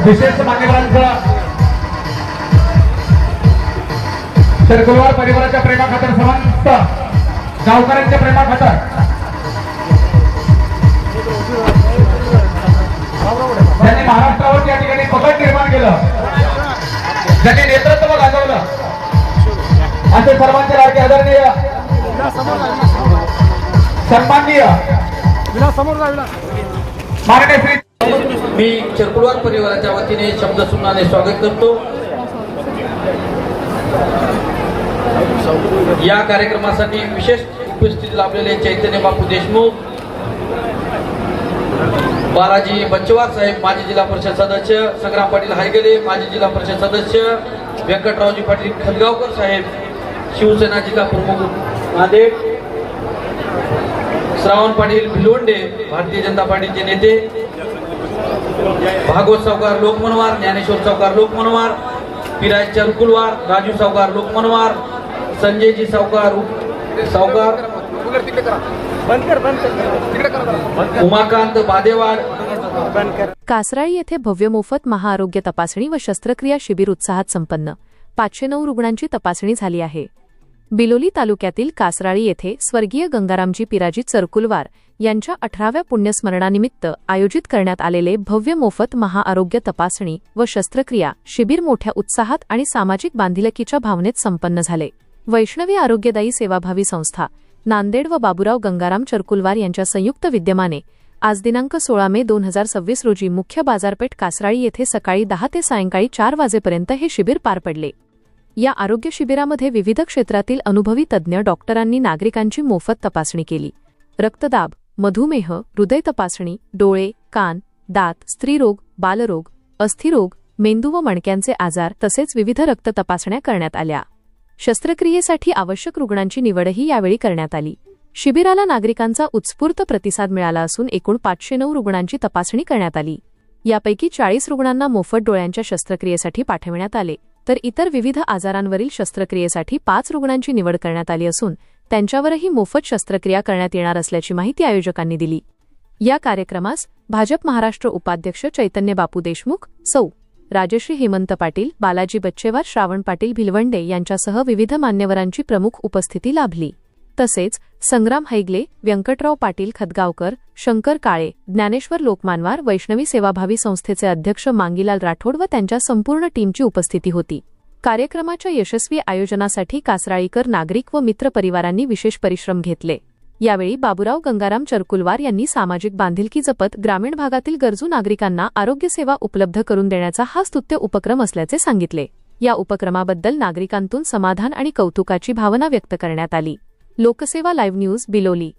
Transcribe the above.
विशेष मान्यवरांचं सरकुलवार परिवाराच्या प्रेमाखातर समस्त गावकऱ्यांच्या प्रेमाखातर त्यांनी महाराष्ट्रावर या ठिकाणी पकड निर्माण केलं, त्यांनी नेतृत्व गाजवलं, असे सर्वांचे लाडके आदरणीय सन्माननीय माननीय श्री मी सरकुलवार परिवाराच्या वतीने शब्द सुमनाने स्वागत करतो। या कार्यक्रमासाठी विशेष उपस्थित लाभलेले चैतन्य बापू देशमुख, बालाजी बच्चेवार साहेब माजी जिल्हा परिषद सदस्य, संग्राम पाटील हायगले माजी जिल्हा परिषद सदस्य, व्यंकटरावजी पाटील खलगावकर साहेब शिवसेना जिल्हा प्रमुख नांदेड, श्रावण पाटील भिलवंडे भारतीय जनता पार्टीचे नेते, भागवत सावकार लोकमनवार, ज्ञानेश्वर सावकार लोकमनवार, पिराज चरकुलवार, राजू सावकार लोकमनवार, संजयजी सावकार उमाकांत बादेवाड। कासराळी येथे भव्य मोफत महाआरोग्य तपासणी व शस्त्रक्रिया शिबिर उत्साहात संपन्न। 509 रुग्णांची तपासणी झाली आहे। बिलोली तालुक्यातील कासराळी येथे स्वर्गीय गंगारामजी पिराजी चरकुलवार यांच्या 18व्या पुण्यस्मरणानिमित्त आयोजित करण्यात आलेले भव्य मोफत महाआरोग्य तपासणी व शस्त्रक्रिया शिबिर मोठ्या उत्साहात आणि सामाजिक बांधिलकीच्या भावनेत संपन्न झाले। वैष्णवी आरोग्यदायी सेवाभावी संस्था नांदेड व बाबूराव गंगाराम चरकुलवार यांच्या संयुक्त विद्यमाने आज दिनांक 16 मे 2026 रोजी मुख्य बाजारपेठ कासराळी येथे सकाळी 10 ते सायंकाळी 4 वाजेपर्यंत हे शिबिर पार पडले। या आरोग्य शिबिरामध्ये विविध क्षेत्रातील अनुभवी तज्ज्ञ डॉक्टरांनी नागरिकांची मोफत तपासणी केली। रक्तदाब, मधुमेह, हृदय तपासणी, डोळे, कान, दात, स्त्रीरोग, बालरोग, अस्थिरोग, मेंदू व मणक्यांचे आजार तसेच विविध रक्त तपासण्या करण्यात आल्या। शस्त्रक्रियेसाठी आवश्यक रुग्णांची निवडही यावेळी करण्यात आली। शिबिराला नागरिकांचा उत्स्फूर्त प्रतिसाद मिळाला असून एकूण 509 रुग्णांची तपासणी करण्यात आली। यापैकी 40 रुग्णांना मोफत डोळ्यांच्या शस्त्रक्रियेसाठी पाठविण्यात आले, तर इतर विविध आजारांवरील शस्त्रक्रियेसाठी 5 रुग्णांची निवड करण्यात आली असून त्यांच्यावरही मोफत शस्त्रक्रिया करण्यात येणार असल्याची माहिती आयोजकांनी दिली। या कार्यक्रमास भाजप महाराष्ट्र उपाध्यक्ष चैतन्य बापू देशमुख, सौ. राजश्री हेमंत पाटील, बालाजी बच्चेवार, श्रावण पाटील भिलवंडे यांच्यासह विविध मान्यवरांची प्रमुख उपस्थिती लाभली। तसेच संग्राम हैगले, व्यंकटराव पाटील खदगावकर, शंकर काळे, ज्ञानेश्वर लोकमानवार, वैष्णवी सेवाभावी संस्थेचे अध्यक्ष मांगीलाल राठोड व त्यांच्या संपूर्ण टीमची उपस्थिती होती। कार्यक्रमाच्या यशस्वी आयोजनासाठी कासराळीकर नागरिक व मित्र परिवारांनी विशेष परिश्रम घेतले। यावेळी बाबूराव गंगाराम चरकुलवार यांनी सामाजिक बांधिलकी जपत ग्रामीण भागातील गरजू नागरिकांना आरोग्य सेवा उपलब्ध करून देण्याचा हा स्तुत्य उपक्रम असल्याचे सांगितले। या उपक्रमाबद्दल नागरिकांतून समाधान आणि कौतुकाची भावना व्यक्त करण्यात आली। लोकसेवा लाईव्ह न्यूज बिलोली।